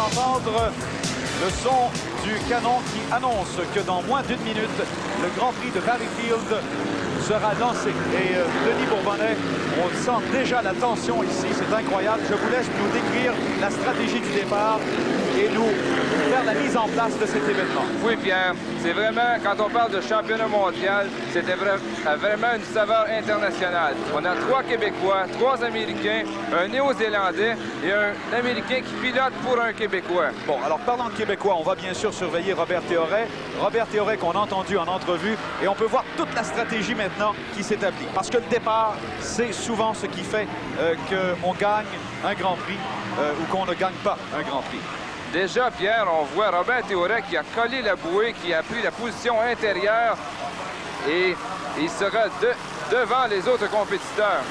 d'entendre le son du canon qui annonce que dans moins d'une minute, le Grand Prix de Valleyfield sera lancé. Et Denis Bourbonnais, on sent déjà la tension ici, c'est incroyable. Je vous laisse nous décrire la stratégie du départ et nous faire la mise en place de cet événement. Oui, Pierre, c'est vraiment, quand on parle de championnat mondial, c'était vraiment une saveur internationale. On a 3 Québécois, 3 Américains, un Néo-Zélandais et un Américain qui pilote pour un Québécois. Bon, alors parlant de Québécois, on va bien sûr surveiller Robert Théoret. Robert Théoret qu'on a entendu en entrevue et on peut voir toute la stratégie maintenant qui s'établit. Parce que le départ, c'est souvent ce qui fait qu'on gagne un Grand Prix ou qu'on ne gagne pas un Grand Prix. Déjà, Pierre, on voit Robert Théoret qui a collé la bouée, qui a pris la position intérieure et il sera devant les autres compétiteurs.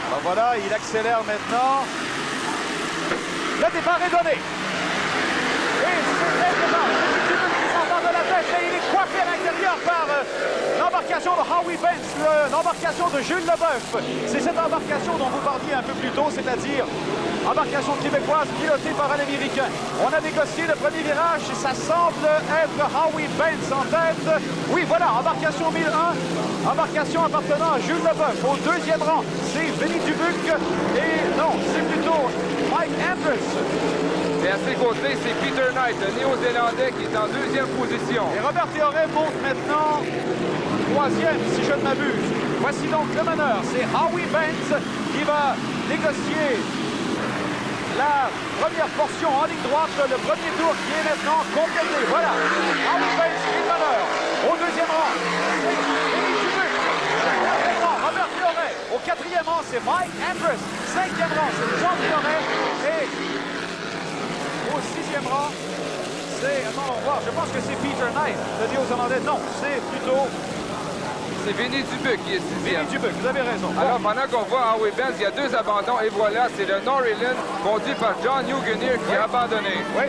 Alors voilà, il accélère maintenant. Le départ est donné. Et c'est le départ. C'est une qui s'entend de la tête, mais il est coiffé à l'intérieur par l'embarcation de Howie Bence, l'embarcation de Jules Leboeuf. C'est cette embarcation dont vous parliez un peu plus tôt, c'est-à-dire embarcation québécoise pilotée par un Américain. On a négocié le premier virage et ça semble être Howie Bence en tête. Oui, voilà, embarcation 1001, embarcation appartenant à Jules Leboeuf. Au deuxième rang, c'est Vinny Dubuc et non, c'est plutôt Mike Andrews. Et à ses côtés, c'est Peter Knight, le Néo-Zélandais qui est en deuxième position. Et Robert Théoret monte maintenant troisième, si je ne m'abuse. Voici donc le meneur, c'est Howie Bence qui va négocier la première portion en ligne droite, le premier tour qui est maintenant complété. Voilà, Howie Bence qui est le meneur. Au deuxième rang, c'est Vinny Dubuc. Robert Théoret. Au quatrième rang, c'est Mike Andrews. Cinquième rang, c'est Jean Théoret. Et au sixième rang, c'est... Attends, on va voir. Je pense que c'est Peter Knight, le Néo-Zélandais. Non, c'est plutôt... C'est Vinny Dubuc qui est sixième. Vinny Dubuc, vous avez raison. Alors, pendant qu'on voit Howie Bence, il y a 2 abandons. Et voilà, c'est le Norrie-Lynn conduit par John Huguenier qui a abandonné. Oui.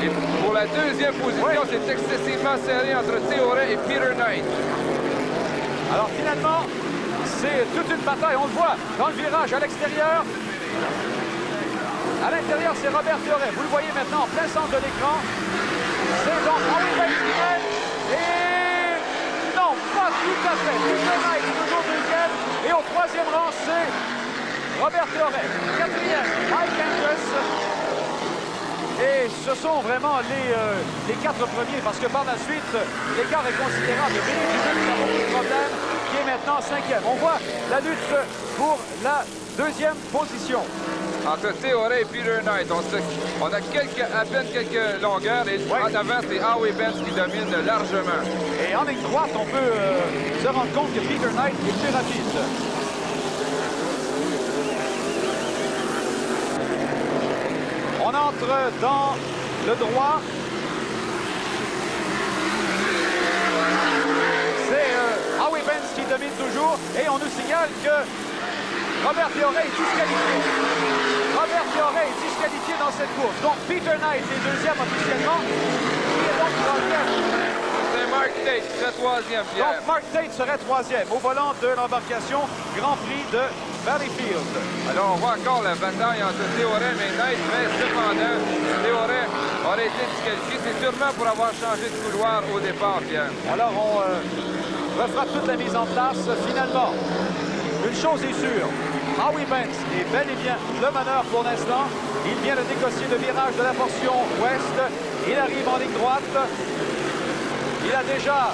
Et pour la deuxième position, c'est excessivement serré entre Théoret et Peter Knight. Alors, finalement, c'est toute une bataille. On le voit dans le virage à l'extérieur. À l'intérieur, c'est Robert Théoret. Vous le voyez maintenant en plein centre de l'écran. C'est donc Howie Bence qui mène. Et non, pas tout à fait. Peter Knight est toujours deuxième. Et au troisième rang, c'est Robert Théoret. Quatrième, Mike Andrews. Et ce sont vraiment les 4 premiers, parce que par la suite, l'écart est considérable. Vinny Dubuc qui a beaucoup de problèmes, qui est maintenant cinquième. On voit la lutte pour la deuxième position. Entre Théoret et Peter Knight, on a à peine quelques longueurs et en avant, c'est Howie Bence qui domine largement. Et en ligne droite, on peut se rendre compte que Peter Knight est plus rapide. On entre dans le droit. C'est Howie Bence qui domine toujours et on nous signale que Robert Théoret est disqualifié. Robert Théoret est disqualifié dans cette course. Donc Peter Knight est deuxième officiellement. Il est donc troisième. C'est Mark Tate qui serait troisième, Pierre. Donc Mark Tate serait troisième au volant de l'embarcation Grand Prix de Valleyfield. Alors on voit encore la bataille entre Théoret et Knight, mais cependant, Théoret aurait été disqualifié. C'est sûrement pour avoir changé de couloir au départ, Pierre. Alors on refera toute la mise en place finalement. Une chose est sûre, Howie Bence est bel et bien le meneur pour l'instant. Il vient de négocier le virage de la portion ouest. Il arrive en ligne droite. Il a déjà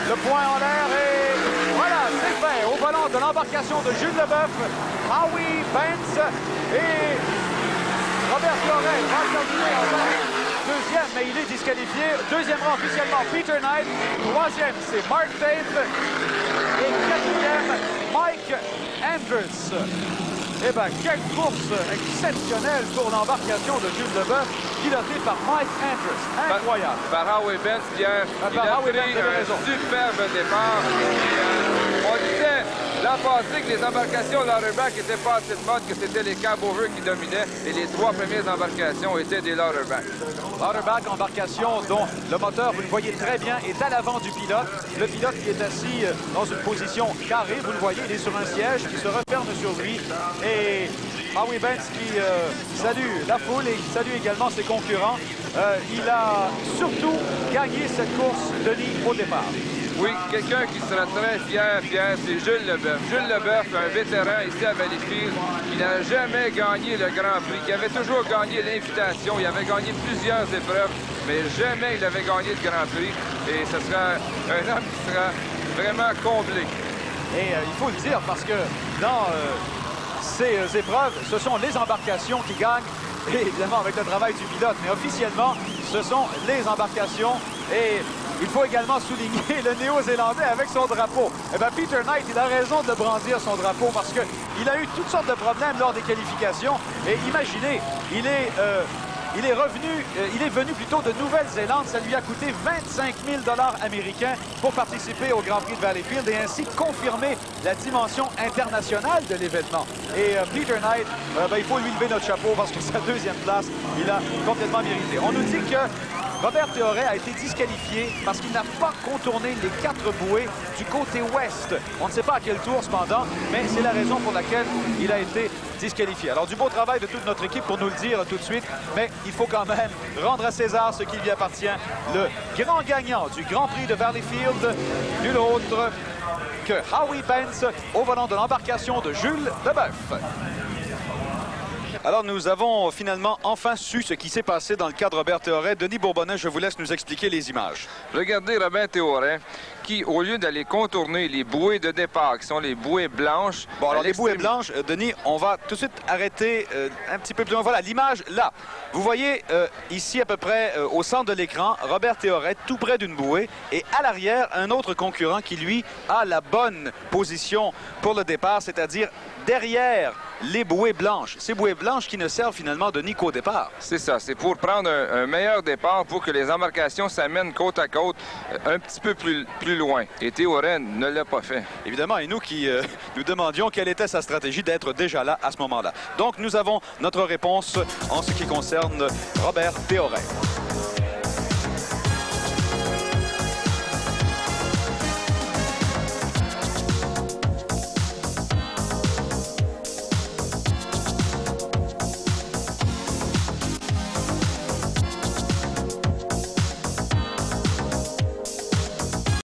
le point en l'air et voilà, c'est fait. Au volant de l'embarcation de Jules Leboeuf, Howie Bence et Robert Théoret va terminer en deuxième, mais il est disqualifié. Deuxième rang officiellement, Peter Knight. Troisième, c'est Mark Tate. Et quatrième, Mike Andrews. Eh bien, quelle course exceptionnelle pour l'embarcation de Jules Leboeuf, pilotée par Mike Andrews. Incroyable. Par Howie Bence, Pierre. Il a pris un superbe départ. On disait l'an passé que les embarcations Lauterbach n'étaient pas assez de mode, que c'était les Cab-Over qui dominaient et les 3 premières embarcations étaient des Lauterbach. Lauterbach, embarcation dont le moteur, vous le voyez très bien, est à l'avant du pilote. Le pilote qui est assis dans une position carrée, vous le voyez, il est sur un siège qui se referme sur lui. Et Howie Banks qui salue la foule et qui salue également ses concurrents. Il a surtout gagné cette course, Denis, au départ. Oui, quelqu'un qui sera très fier, c'est Jules Leboeuf. Jules Leboeuf, un vétéran ici à Valleyfield, qui n'a jamais gagné le Grand Prix, qui avait toujours gagné l'invitation. Il avait gagné plusieurs épreuves, mais jamais il avait gagné le Grand Prix. Et ce sera un homme qui sera vraiment comblé. Et il faut le dire parce que dans ces épreuves, ce sont les embarcations qui gagnent, et évidemment avec le travail du pilote, mais officiellement, ce sont les embarcations. Et il faut également souligner le Néo-Zélandais avec son drapeau. Eh bien, Peter Knight, il a raison de brandir son drapeau parce qu'il a eu toutes sortes de problèmes lors des qualifications. Et imaginez, il est venu plutôt de Nouvelle-Zélande. Ça lui a coûté 25 000 $ américains pour participer au Grand Prix de Valleyfield et ainsi confirmer la dimension internationale de l'événement. Et Peter Knight, il faut lui lever notre chapeau parce que sa deuxième place, il a complètement mérité. On nous dit que Robert Théoret a été disqualifié parce qu'il n'a pas contourné les 4 bouées du côté ouest. On ne sait pas à quel tour cependant, mais c'est la raison pour laquelle il a été disqualifié. Alors du beau travail de toute notre équipe pour nous le dire tout de suite, mais il faut quand même rendre à César ce qui lui appartient. Le grand gagnant du Grand Prix de Valleyfield, nul autre que Howie Banks au volant de l'embarcation de Jules Leboeuf. Alors, nous avons finalement enfin su ce qui s'est passé dans le cas de Robert Théoret. Denis Bourbonnais, je vous laisse nous expliquer les images. Regardez Robert Théoret qui, au lieu d'aller contourner les bouées de départ, qui sont les bouées blanches... Bon, alors les bouées blanches, Denis, on va tout de suite arrêter un petit peu plus loin. Voilà, l'image là. Vous voyez ici, à peu près au centre de l'écran, Robert Théoret, tout près d'une bouée. Et à l'arrière, un autre concurrent qui, lui, a la bonne position pour le départ, c'est-à-dire derrière les bouées blanches. Ces bouées blanches qui ne servent finalement de qu'au départ. C'est ça, c'est pour prendre un meilleur départ pour que les embarcations s'amènent côte à côte un petit peu plus loin. Et Théoret ne l'a pas fait. Évidemment, et nous qui nous demandions quelle était sa stratégie d'être déjà là à ce moment-là. Donc, nous avons notre réponse en ce qui concerne Robert Théoret.